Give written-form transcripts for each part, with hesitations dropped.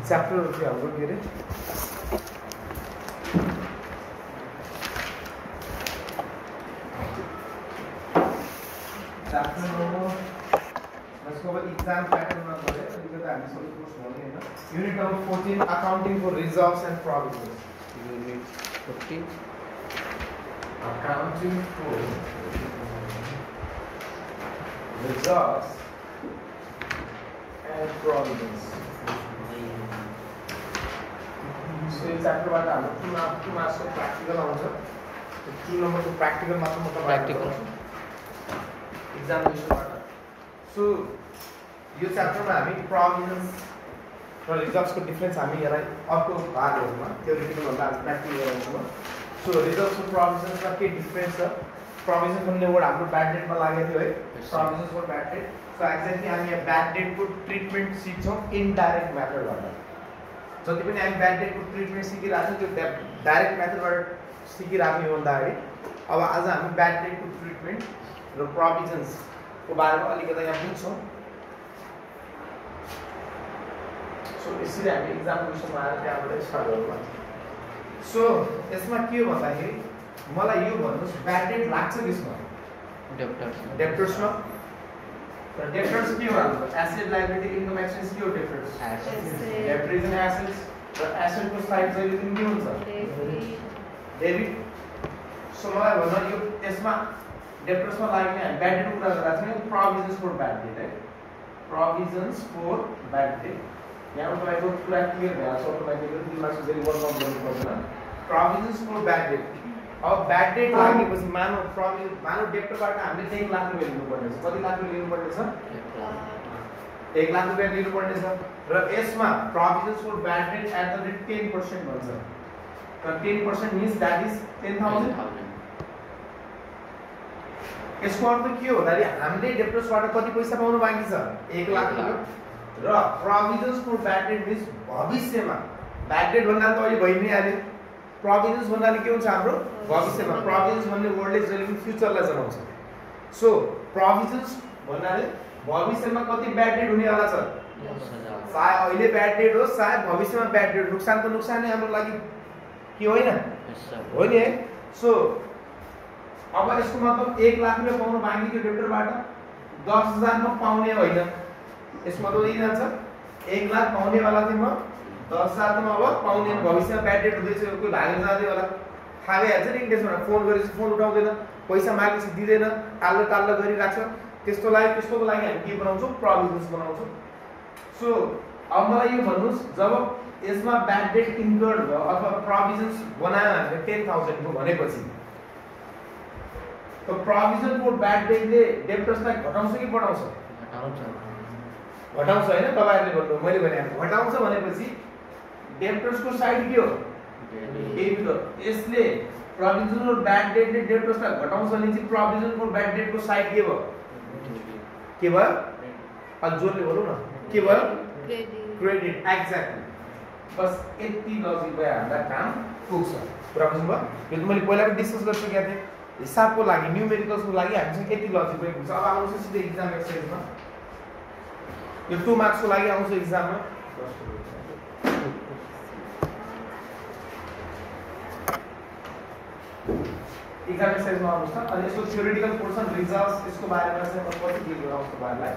Chapter चाहिँ हाम्रो के अरे च्याप्टर नम्बर यसको अब एक्जाम प्याटर्नमा गरे यो त हामी सबै कोर्स गर्ने हैन unit number 14 accounting for reserves and provisions unit 14 accounting for reserves and provisions. So this chapter about two marks of practical answer. The 2 number of practical marks of practical examination part. So this chapter में हमें provisions और reserves को difference हमें ये right आपको बात होगा theoretical और practical होगा. So reserves और provisions का क्या difference है? Provisions हमने वो आपको bad debt में लागे थे भाई. Provisions for bad debt. So exactly हम ये bad debt को treatment सीखों indirect method वाला. So जब भी हम bad debt को treatment सीखी रात जो direct method वाला सीखी रात में होता है. अब आज हम bad debt को treatment और provisions को बारे में अली कहता है यहाँ पूछो. So इसलिए हम exam question में आया थे आप लोग start होगा. So यसमा के हो भन्दाखेरि मलाई यो भन्नुस् bad debt लाग्छ किसमा डेब्टर्स मा तर डेब्टर्स के हो हाम्रो एसेट लायबिलिटी इन्कम एक्सपेन्स के हो debtors debtor is an assets र एसेट को साइड जहिले पनि के हुन्छ डेबिट सो मलाई भन्न यो यसमा डेब्टर्स मा लाग्ने हामी bad debt कुरा गरिरहेको छौं प्रोभिजन्स फर bad debt है प्रोभिजन्स फर bad debt यहाँ तपाईको कुरा क्लियर भयो सो अटोमेटिकली दिमाग से जहिले वर्क आउट गर्नु पर्दैन प्रोभिजन्स फर bad debt अब bad debt लागेपछि मानव प्रोभिजन मानव डेब्टरबाट हामीले 1 लाख रुपैयाँ लिनुपर्ने छ कति लाख रुपैयाँ लिनुपर्ने छ 1 लाख रुपैयाँ लिनुपर्ने छ र यसमा provisions for bad debt at the rate 10% भन्छ र 10% मीन्स दैट इज 10000 यसको अर्थ के हो भन्दाखेरि हामीले डेब्टर्सबाट कति पैसा पाउनु बाँकी छ 1 लाख रुपैयाँ र provisions for bad debt means भविष्यमा bad debt भन्दा त अहिले भइ नै हाल्यो प्रोभिजन्स भन्नाले के हुन्छ हाम्रो भविष्यमा प्रोभिजन्स भन्ने वर्डले जहिले पनि फ्युचरलाई जनाउँछ सो प्रोभिजन्स भन्नाले भविष्यमा कति bad debt हुने वाला छ सायद अहिले bad debt हो सायद भविष्यमा bad debt नुकसान त नुकसानै हाम्रो लागि के होइन हो नि है सो अब यसको मतलब 1 लाख रुपैयाँ पाउनु बाँकी थियो डेब्टरबाट 10000 मा पाउने होइन यसमा त यही जान्छ 1 लाख पाउने वाला थिए म 10000 मा अब पाउने भविष्यमा bad debt हुँदैछ कोही भागेर जाँदै होला थाहा भइहाल्छ नि इन्डेक्समा फोन गरेपछि फोन उठाउँदैन पैसा मागेपछि दिदैन टाल्लो गरिराख्छ त्यस्तोको लागि हामी के बनाउँछौँ प्रोभिजन्स बनाउँछौँ सो अब मलाई यो भन्नुस् जब यसमा bad debt इन्कर्ड भयो अथवा प्रोभिजन्स बनायो हामीले 10000 को भनेपछि तो प्रोभिजन फर bad debt ले डेब्टर्सलाई घटाउँछ कि बढाउँछ घटाउँछ हैन तपाईहरुले भन्नु मैले भने घटाउँछ भनेपछि डेब्टर्स को साइड के हो डेबिट हो यसले प्रोभिजन फर bad debt ले डेब्टर्सलाई घटाउँछ भने चाहिँ प्रोभिजन फर bad debt को साइड के भयो अब जोडले बोलौ न के भयो क्रेडिट एक्ज्याक्टली बस यति लजिक भयो हामीलाई काम पुग्छ कुरा बुझ्नुभयो यो त मैले पहिला पनि डिस्कस गरिसकेको थिएँ हिसाबको लागि न्यूमेरिकल्स को लागि हामीसँग यति लजिक पनि हुन्छ अब आउँछ सिधै एक्जाम एक्सरसाइजमा यो 2 मार्क्स को लागि आउँछ एक्जाममा एक्जाम एक्सरसाइजमा आउँछ अनि यसको थ्योरेटिकल पोर्सन रिजल्ट्स यसको बारेमा चाहिँ म पछि के गराउँछु तपाईहरुलाई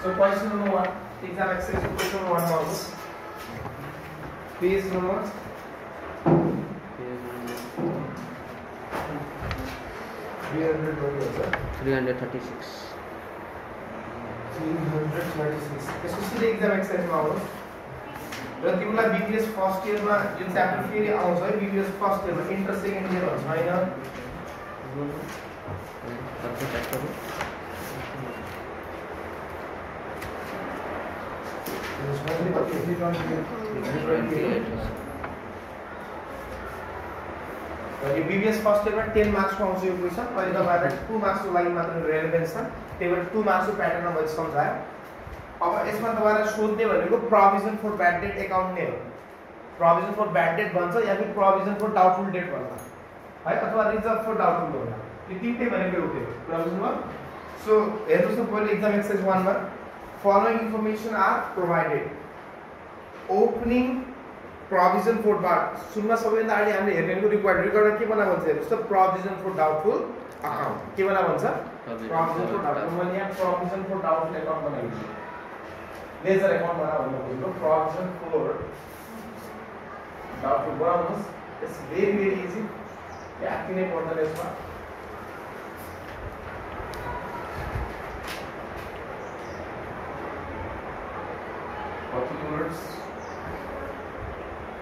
सो क्वेशन नम्बर 1 एक्जाम एक्सरसाइजको क्वेशन नम्बर 1 मा आउँछ पेज नम्बर 336 यसको सिधै एक्जाम एक्सरसाइजमा आउँछ र तिमीलाई बीबीएस फर्स्ट इयरमा जुन च्याप्टर फेरि आउँछ है बीबीएस फर्स्ट इयरमा इन्टर सेकेन्ड इयर भन्छ हैन यो बीबीएस फर्स्ट इयरमा 10 मार्क्स को आउँछ यो क्वेशन अहिले तपाईहरुलाई 2 मार्क्स को लागि मात्र रेलेभेन्स छ त्यही भएर 2 मार्क्स को प्याटर्नमा मैले सम्झाए अब यसमा तपाईहरुलाई सोध्ने भनेको provision for bad debt account नै हो प्रोभिजन फर bad debt भन्छ या फिर प्रोभिजन फर डाउटफुल डेट भन्छ है अथवा रिजर्भ फर डाउटफुल होला यो तीनटै भनेको एउटै हो प्रोभिजन फर सो हेर्नुस् न पहिले एक्जाम एक्सरसाइज 1 मा following information are provided opening provision for सुनमा सबैभन्दा अगाडि हामीले हेर्नेको रिकर्ड के बना भन्छ हेर्नुहोस् त प्रोभिजन फर डाउटफुल अकाउन्ट के बना भन्छ प्रोभिजन फर डाउटफुल मैले यहाँ प्रोभिजन फर डाउटफुल अकाउन्ट बनाइदिन्छु लेजर अकाउन्ट बना भन्नु खोजेको प्रोभिजन फर डाउटफुल बनाउनुहोस् इट्स भेरी इजी या किन पर्दैन यसमा particulars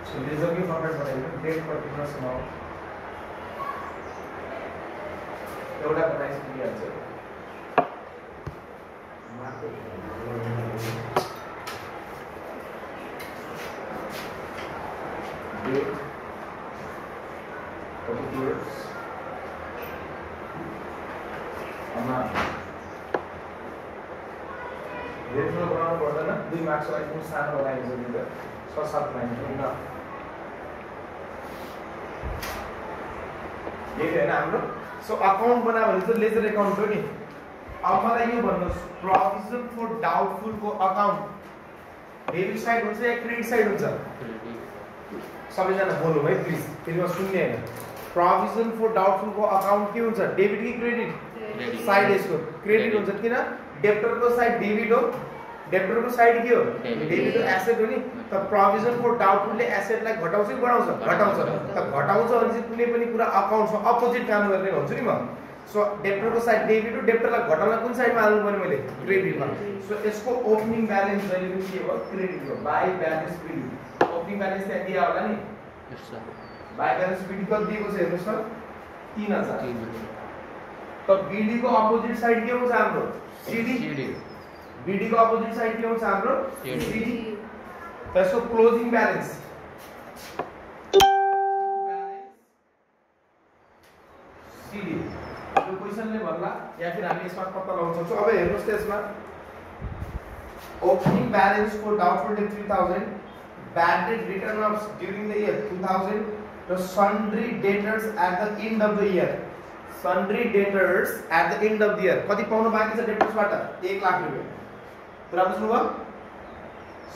so लेजर की फर्मेट बनाइदिनु डेट पर्टिकुलर्स अमाउन्ट एउटा बनाइदिइहाल्छ date particulars amount धेरै ठुलो बनाउनु पर्दैन 2 मार्क्सको लागि पनि सानो बनाइन्छ नि त 6-7 लाइन होइन यही हैन हाम्रो सो अकाउन्ट बना भने त लेजर अकाउन्ट हो नि अब मलाई यो भन्नुस् प्रोभिजन फर डाउटफुल को अकाउन्ट डेबिट साइड हुन्छ या क्रेडिट साइड हुन्छ सबैजना बोलौँ है प्लिज फेरि म सुन्ने हैन प्रोभिजन फर डाउटफुल को अकाउन्ट के हुन्छ डेबिट कि क्रेडिट साइड यसको क्रेडिट हुन्छ किन डेब्टर को साइड डेबिट हो डेब्टर को साइड के हो डेबिट हो एसेट हो नि त प्रोभिजन फर डाउटफुल ले एसेट लाई घटाउँछ कि बढाउँछ घटाउँछ त घटाउँछ भने चाहिँ कुनै पनि कुरा अकाउन्टमा अपोजिट काम गर्ने भन्छु नि म सो डेब्टर को साइड डेबिट हो डेब्टर लाई घटाउन कुन साइडमा हाल्नु पर्ने मैले क्रेडिटमा सो यसको ओपनिङ ब्यालेन्स जहिले पनि के हो क्रेडिट हो by balance bill opening balance त्यहाँ दिया होला नि बाइ ब्यालेन्स बिल कति दिएको छ हेर्नुस् त 3000 त बीडी को अपोजिट साइड के हुन्छ हाम्रो सीडी बीडी को अपोजिट साइड के हुन्छ हाम्रो सीडी त्यसको क्लोजिङ ब्यालेन्स सीडी यो क्वेशनले भन्ला या फिर हामी यसमा पत्ता लगाउन सक्छौं अब हेर्नुस् त यसमा opening balance for doubtful debt 3000 bad debt written off during the year 2000 the sundry debtors at the end of the year sundry debtors at the end of the year कति पाउनु बाँकी छ डेब्टर्स बाट 1 लाख रुपैयाँ पुरा बुझ्नुभयो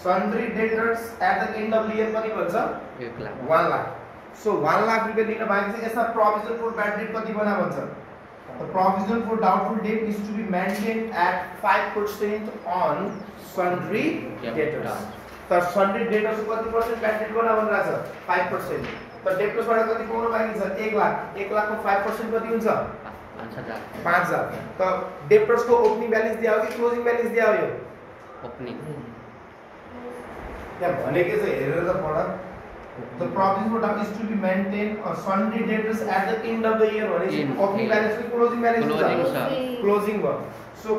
sundry debtors at the end of the year कति भन्छ 1 लाख 1 लाख सो 1 लाख रुपैयाँ दिन बाँकी छ यसमा प्रोभिजन फर ब्याड डेट कति बना भन्छ the provision for doubtful debt is to be maintained at 5% on sundry debtors तर सन्ड्री डेटर्स को कति पर्सेंट ब्याड डेट बना भन रहेछ 5% त डेब्टर्स बाट कति पाउन बाँकी छ 1 लाख 1 लाख को 5% कति हुन्छ 5000 त डेब्टर्स को ओपनिङ ब्यालेन्स दिया हो कि क्लोजिङ ब्यालेन्स दिया हो यो ओपनिङ त्यहाँ भनेकै छ हेरेर त पढ the provision for doubt is to be maintained on sundry debtors at the end of the year भने ओपनिङ ब्यालेन्स कि क्लोजिङ ब्यालेन्स क्लोजिङ भयो सो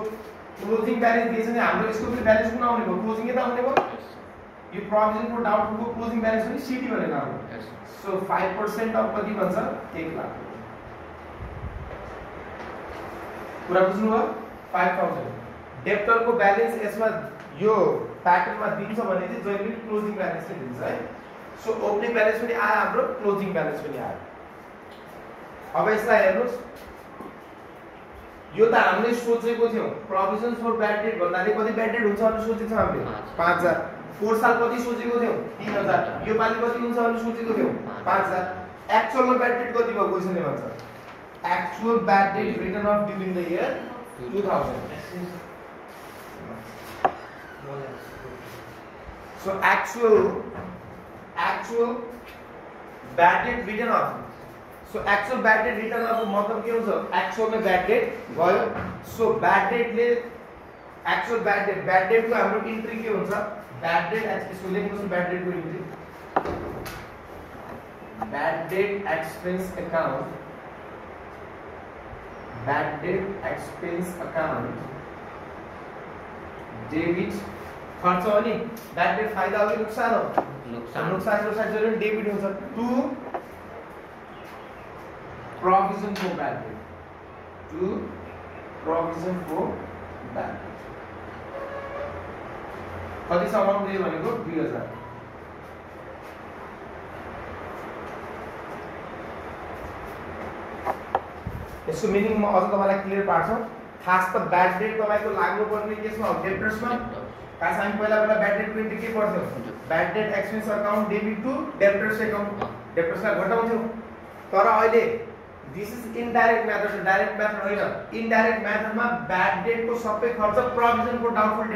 क्लोजिङ ब्यालेन्स दिएछ नि हाम्रो यसको पनि ब्यालेन्स कुन आउने भयो क्लोजिङ त आउने भयो यो प्रोभिजन फर डाउटफुल को क्लोजिङ ब्यालेन्स पनि सीडी भनेर आउने सो 5% अफ कति भन्छ 1 लाख पुरा बुझ्नुभयो 5000 डेब्टर को ब्यालेन्स यसमा यो प्याटर्नमा दिन्छ भने चाहिँ जहिले पनि क्लोजिङ ब्यालेन्स नै दिन्छ है सो ओपनिङ ब्यालेन्स पनि आयो हाम्रो क्लोजिङ ब्यालेन्स पनि आयो अब यसलाई हेर्नुस् यो त हामीले सोचेको थियौ प्रोभिजन फर ब्याड डेट भन्नाले कति ब्याड डेट हुन्छ भनेर सोचेको थियौ हामीले 5000 4 साल कति सोचेको थियौ 3000 यो पालि कति हुन्छ भनेर सोचेको थियौ 5000 एक्चुअल ब्याड डेट कति भयो क्वेशनले भन्छ actual bad debt return of during the year 2000 so actual bad debt written off so actual bad debt written off मतलब के हुन्छ एक्चुअल में bad debt भयो सो bad debt ले एक्चुअल bad debt को हाम्रो इन्ट्री के हुन्छ bad debt यसको लेख्नुस् bad debt को entry bad debt expense account debit खर्च हो नि bad debt फाइदा हो कि नुकसान हो नुकसान जहिले डेबिट हुन्छ to provision for bad debt कति छ अमाउन्ट दिए भनेको 2000 यसको मिनिङ म अझ तपाईलाई क्लियर पार्छु खास त ब्याड डेट तपाईको लाग्नु पर्ने केसमा हो डेब्टर्समा खास हामी पहिला ब्याड डेट को के पढ्थ्यौ bad debt expense account debit to debtors account डेब्टर्सलाई घटाउँथ्यौ तर अहिले this is indirect method direct method होइन इनडाइरेक्ट मेथडमा ब्याड डेट को सबै खर्च प्रोभिजन फर डाउटफुल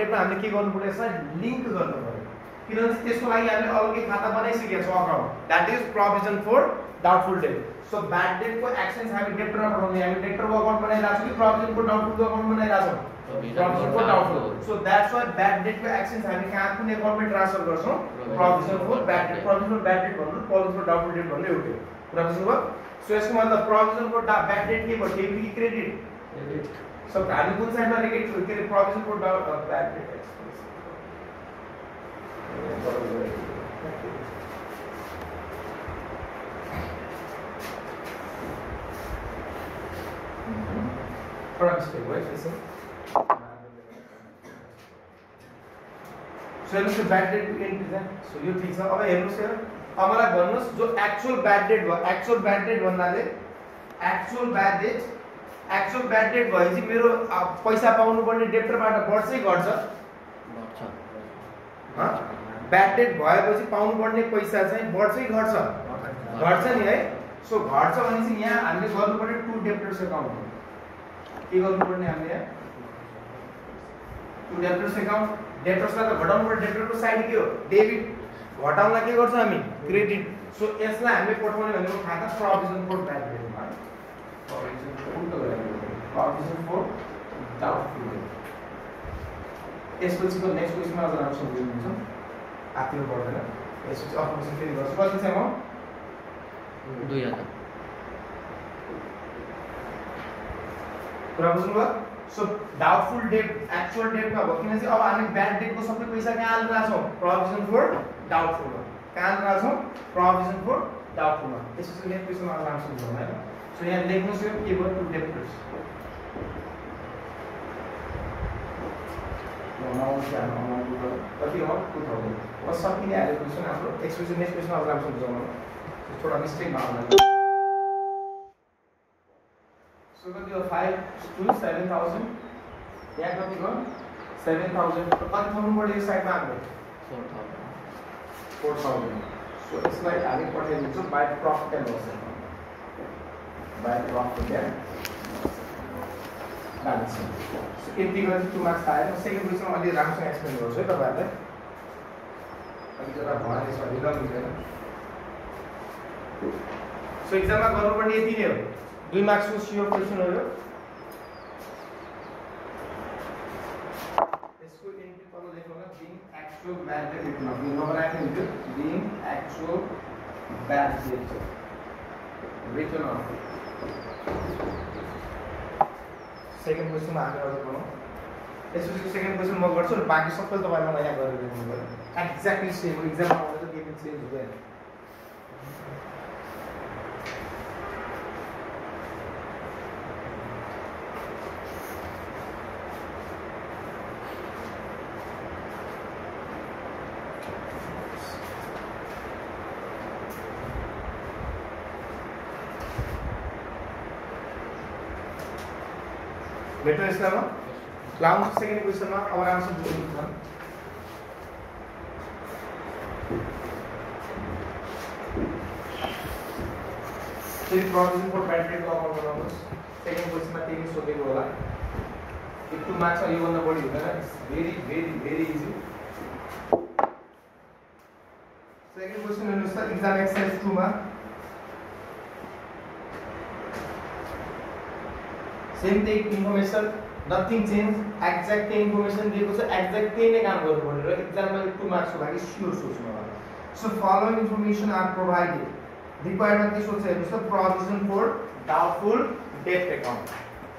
डेटमा हामीले के गर्नु पर्यो यसलाई लिंक गर्नु पर्यो किनभने त्यसको लागि हामीले अलग्गै खाता बनाइसकेका छौं account that is provision for doubtful debt so bad debt को एक्सचेन्ज हामी डेब्टरमा बनाउने हामी डेब्टर को अकाउन्ट बनाइराछौं कि प्रोभिजन फर डाउटफुल को अकाउन्ट बनाइराछौं provision for doubtful so that's why bad debt को एक्सचेन्ज हामी कहाँ कुन अकाउन्टमा ट्रान्सफर गर्छौं provision for bad debt provision for bad debt भन्नु प्रोभिजन फर डाउटफुल डेट भन्नु एउटै कुरा बुझ्नुभयो सो यसको मतलब प्रोभिजन फर ब्याड डेट के भयो डेबिट कि क्रेडिट सो हामी कुन साइडमा लेखेको छु के provision for bad debt mistake भयो त्यसो सो हेर्नुस् ब्याड डेट एन्ट्री छ सो यो ठीक छ अब हेर्नुस् यहाँ अब मलाई भन्नुस् जो एक्चुअल ब्याड डेट भयो एक्चुअल ब्याड डेट भन्नाले एक्चुअल ब्याड डेट भएपछि मेरो पैसा पाउनु पर्ने डेब्टरबाट बढ्छ ब्याड डेट भएपछि पाउनु पर्ने पैसा चाहिँ घट्छ नि है सो घट्छ भनेपछि यहाँ हामीले गर्नु पर्ने टु डेब्टर्स अकाउन्ट के गर्नु पर्ने हामीले यहाँ टु डेब्टर्स अकाउन्ट डेब्टर्सलाई त घटाउनु पर्ने डेब्टरको साइड के हो डेबिट घटाउनलाई के गर्छ हामी क्रेडिट सो यसलाई हामीले पठाउने भनेको खाता प्रोभिजन फर ब्याड डेटमा प्रोभिजन फर डाउटफुल डेट यसपछिको नेक्स्ट क्वेशनमा अझ राम्रो सम्झिनुहुन्छ आत्तिनु पर्दैन यसपछि अफिस फेरि गर्छु कति छ म 2000 कुरा बुझ्नुभयो सो डाउटफुल डेट एक्चुअल डेटमा भयो किनकि अब हामी ब्याड डेटको सबै पैसा कहाँ हाल्न छौं प्रोभिजन फर डाउटफुलमा कहाँ हाल्न छौं प्रोभिजन फर डाउटफुलमा त्यसपछि नेक्स्ट क्वेशनमा आराम से बुझ्नु हैन सो यहाँ लेख्नुस् यो के भयो टु डेब्टर्स कति हो 2000 अब सकिने आले क्वेशन हाम्रो एक्सपेक्टेड नेक्स्ट क्वेशन अब राम्रोसँग बुझाउनु थोडा मिस्टेक मार्नु सो कति हो 5 to 7000 यहाँ कति हो 7000 कति थप्नु पर्यो यो साइडमा हामीले 4000 सो यसलाई हामी पठाइदिन्छौँ by profit and loss balance so यति गरी 2 मार्क्स आयो सेकेन्ड क्वेशनमा अलि राम्रोसँग एक्सप्लेन गर्छु है तपाईहरुलाई अलिकति भने यसमा ढिलो हुँदैन सो एक्जाममा गर्नुपर्ने यति नै हो 2 मार्क्सको सियोर क्वेशन हो यो यसको एन्ट्री तल लेख्नु होला बिङ एक्चुअल ब्याड डेट लेख्नु होला नम्बर राख्नु हुन्छ being actual bad debt return of second क्वेशनमा हामी अझ गरौँ यसपछि सेकेन्ड क्वेशन म गर्छु र बाँकी सबै तपाईले मलाई यहाँ गरेर लेख्नु पर्यो एक्ज्याक्टली सेम एक्जाममा आउँदा त केही चेन्ज हुँदैन बेटर इसलामा लाउन्स सेकेन्ड क्वेशनमा अब आन्सर दिनु छ फेरि provision for bad debt account बनाउनुस् सेकेन्ड क्वेशनमा त्यही सोधेको होला 2 मार्क्स यो भन्दा बढी हुँदैन very very very easy second question हेर्नुस् त एक्जाम एक्सरसाइज 2 मा same take information nothing change exact information दिएको छ एक्ज्याक्ट त्यही नै काम गर्नु पर्यो र एक्जाममा 2 मार्क्स को लागि स्योर सोच्नु होला so following information are provided requirement के सोध्छ हेर्नुस् त provision for doubtful debt account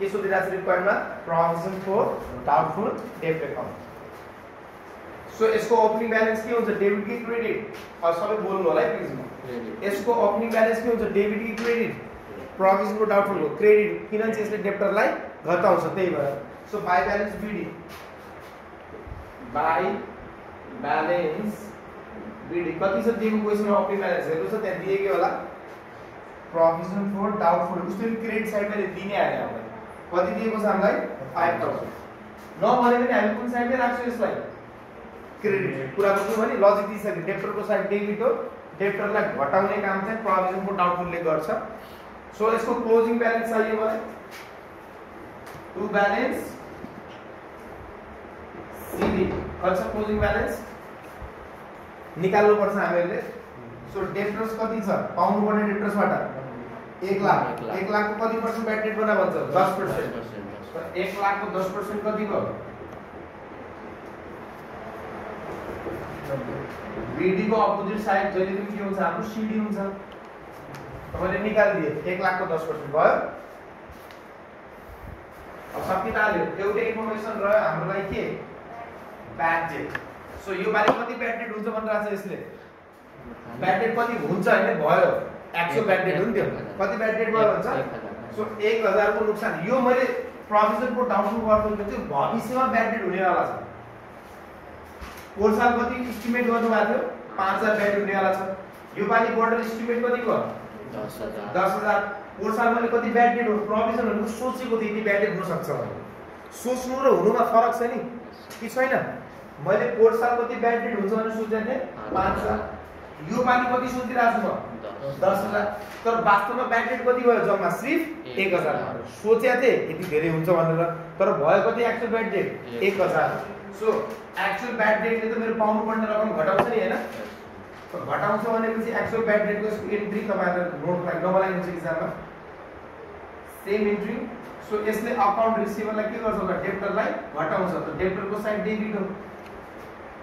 के सोधिरहेको छ requirement provision for doubtful debt account so यसको ओपनिङ ब्यालेन्स के हुन्छ डेबिट कि क्रेडिट सबै बोल्नु होला है प्लिज यसको ओपनिङ ब्यालेन्स के हुन्छ डेबिट कि क्रेडिट प्रोभिजन फर डाउटफुल हो क्रेडिट किनभने यसले डेब्टरलाई घटाउँछ त्यही भएर so by balance BD by balance BD कति छ दिएको क्वेशनमा ओपनिङ ब्यालेन्स हेर्नुस् त त्यहाँ दिएकै होला प्रोभिजन फर डाउटफुल उसले क्रेडिट साइडमा दिने आयो हामीलाई कति दिएको छ हामीलाई 5000 नभने पनि हामी कुन साइडमै राख्छौँ यसलाई क्रेडिट कुरा बुझ्नु भने लजिक दिइसक्यो डेब्टरको साइड डेबिट हो डेब्टरलाई घटाउने काम चाहिँ प्रोभिजन फर डाउटफुलले गर्छ सो यसको क्लोजिङ ब्यालेन्स चाहियो मलाई टु ब्यालेन्स सिडी कति छ क्लोजिङ ब्यालेन्स निकाल्नु पर्छ हामीले सो डेब्टर्स कति छ पाउनु पर्ने डेब्टर्सबाट 1 लाख 1 लाखको कति पर्सेन्ट ब्याड डेट बना भन्छ 10% 1 लाखको 10% कति भयो बीडी को अपोजिट साइड जहिले पनि के हुन्छ हाम्रो सीडी हुन्छ तपाईले निकाल्दिए 1 लाखको 10% भयो अब सकिताल्यो एउटै इन्फर्मेसन रह्यो हाम्रो लागि के ब्याड डेट सो यो बारे कति ब्याड डेट हुन्छ भन्न राछ यसले ब्याड डेट कति हुन्छ हैन भयो एक्चुअल ब्याड डेट हो नि त्यो कति ब्याड डेट भयो भन्छ सो 1000 को नुकसान यो मैले प्रोभिजन को डाउनफुल गर्छु त्यो भविष्यमा ब्याड डेट हुनेवाला छ पोहोर साल कति एस्टिमेट गर्नुभएको थियो 5000 ब्याड हुने वाला छ यो पालि बोर्डर एस्टिमेट कति भयो 10000 पोहोर साल मैले कति ब्याड डेट हो प्रोभिजनहरु सोचेको थिए कि ब्याड डेट हुन सक्छ भने सोच्नु र हुनुमा फरक छ नि कि छैन मैले पोहोर साल कति ब्याड डेट हुन्छ भनेर सोचेको थिए 5000 यो पालि कति सोचिरहेछु म 10000 तर वास्तवमा ब्याड डेट कति भयो जम्मा सिर्फ 1000 सोचेको थिए यति धेरै हुन्छ भनेर तर भयो कति actual bad debt 1000 so actual bad डेटले त मेरो पाउनु पर्ने रकम घटाउँछ नि हैन त घटाउँछ भनेपछि एक्चुअल ब्याड डेटको एन्ट्री तपाईहरुले नोट नबनाइन्छ एक्जाममा सेम एन्ट्री सो यसले अकाउन्ट रिसिभरलाई के गर्छ त डेब्टरलाई घटाउँछ त डेब्टरको साइड डेबिट हो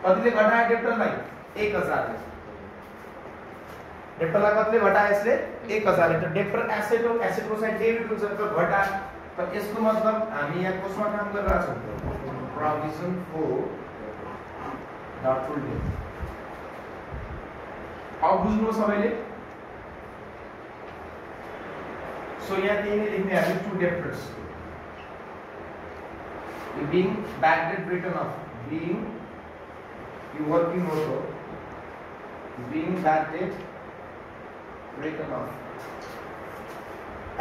कतिले घटायो डेब्टरलाई 1000 ले डेब्टरलाई कतिले घटायो यसले 1000 ले त डेब्टर एसेट हो एसेटको साइड डेबिट हुन्छ त घटा त यसको मतलब हामी यहाँ कसमा काम गरिरहेछौँ provision for doubtful debt अब बुझ्नु सबैले सो यहाँ त्यही नै लेख्ने हामी to debtors being bad debt written off being you working note हो being bad debt written off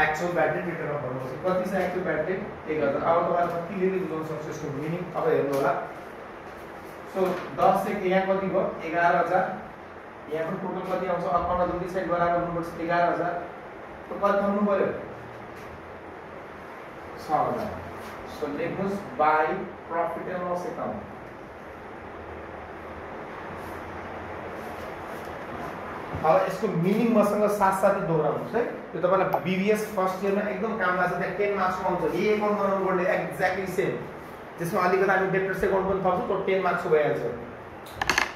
actual bad debt return of गर्नुपर्छ कति छ एक्चुअल ब्याड डेट 1000 अब तपाईहरु कतिले बुझाउन सक्छ यसको मिनिङ अब हेर्नु होला सो 10 से यहाँ कति भयो 11000 यहाँ पनि टोटल कति आउँछ अकाउन्टमा दुई साइड बराबर हुनुपर्छ 11000 त कति थप्नु पर्यो 6000 सो लेख्नुस् by profit and loss account अब यसको मिनिङ मसँग साथसाथै दोहोऱ्याउनुस् है त्यो तपाईलाई बीबीएस फर्स्ट इयरमा एकदम काम लाग्छ त्यहाँ 10 मार्क्स आउँछ यही अकाउन्ट बनाउनु पर्ने एक्ज्याक्टली सेम त्यसमा अलिकति हामी डेब्टर्स अकाउन्ट पनि थप्छौँ त्यो 10 मार्क्स भइहाल्छ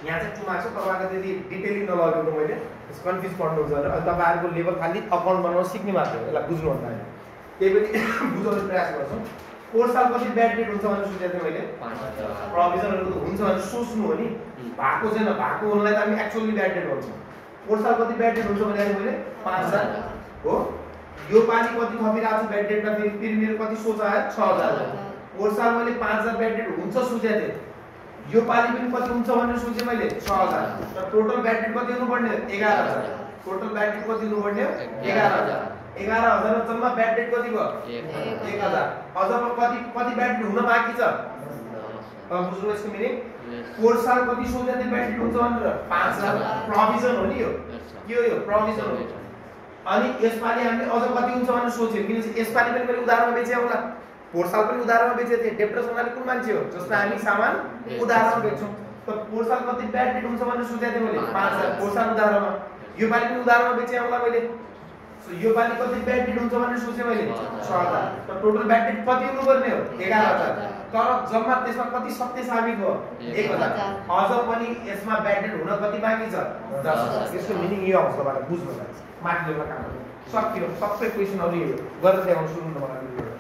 यहाँ चाहिँ 2 मार्क्स तपाईहरुले त्यति डिटेलली नलगेको मैले त्यस कन्फ्युज पर्नुहुन्छ र अनि तपाईहरुको लेभल खाली अकाउन्ट बनाउन सिक्ने मात्र हो यसलाई बुझ्नु भन्दा हैन त्यही पनि बुझाउने प्रयास गर्छौँ पोहोर साल कति ब्याड डेट हुन्छ भनेर सोचेको थिएँ मैले 5000 प्रोभिजनहरु हुन्छ भनेर सोच्नु हो नि भएको छैन भएको हुनलाई त हामी एक्चुअली ब्याड डेट भन्छौँ पोहोर साल कति ब्याड डेट हुन्छ भने मैले 5000 हो यो पालि कति थपिरहेको छु ब्याड डेटमा फेरि मेरो कति सोच आयो 6000 पोहोर साल मैले 5000 ब्याड डेट हुन्छ सोचेको थिएँ यो पालि पनि कति हुन्छ भनेर सोचे मैले 6000 तर टोटल ब्याड डेट कति हुनुपर्ने 11000 टोटल ब्याड डेट कति हुनुपर्ने 11000 जम्मा ब्याड डेट कति भयो 1000 अझ कति ब्याड डेट हुन बाँकी छ बुझ्नु यसको मिनिङ पोहोर साल कति सोचेको थिएँ ब्याड डेट हुन्छ भनेर 5000 प्रोभिजन हो नि यो के हो यो प्रोभिजन हो अनि यसपालि हामीले अझ कति हुन्छ भनेर सोच्यौं किनकि यसपालि पनि मैले उधारमा बेचे होला पोहोर साल पनि उधारमा बेचेको थिएँ डेब्टर्स भन्नाले कुन मान्छे हो जसलाई हामी सामान उधारमा बेच्छौं त पोहोर साल कति ब्याड डेट हुन्छ भनेर सोचेको थिएँ मैले 5000 पोहोर साल उधारमा यो पालि पनि उधारमा बेचे होला मैले सो यो पालि कति ब्याड डेट हुन्छ भनेर सोचे मैले 6000 त टोटल ब्याड डेट कति हुनु पर्ने हो 11000 तर जम्मा त्यसमा कति सत्य साबित हो 1000 अझ पनि यसमा ब्याड डेट हुन कति बाँकी छ 10000 यसको मिनिङ यो आउँछ तपाईलाई बुझ्नु पर्छ माथि लेभलमा काम गर्नु सकियो सबै क्वेशनहरु यो गरेर देखाउन सुरु गर्नु पर्छ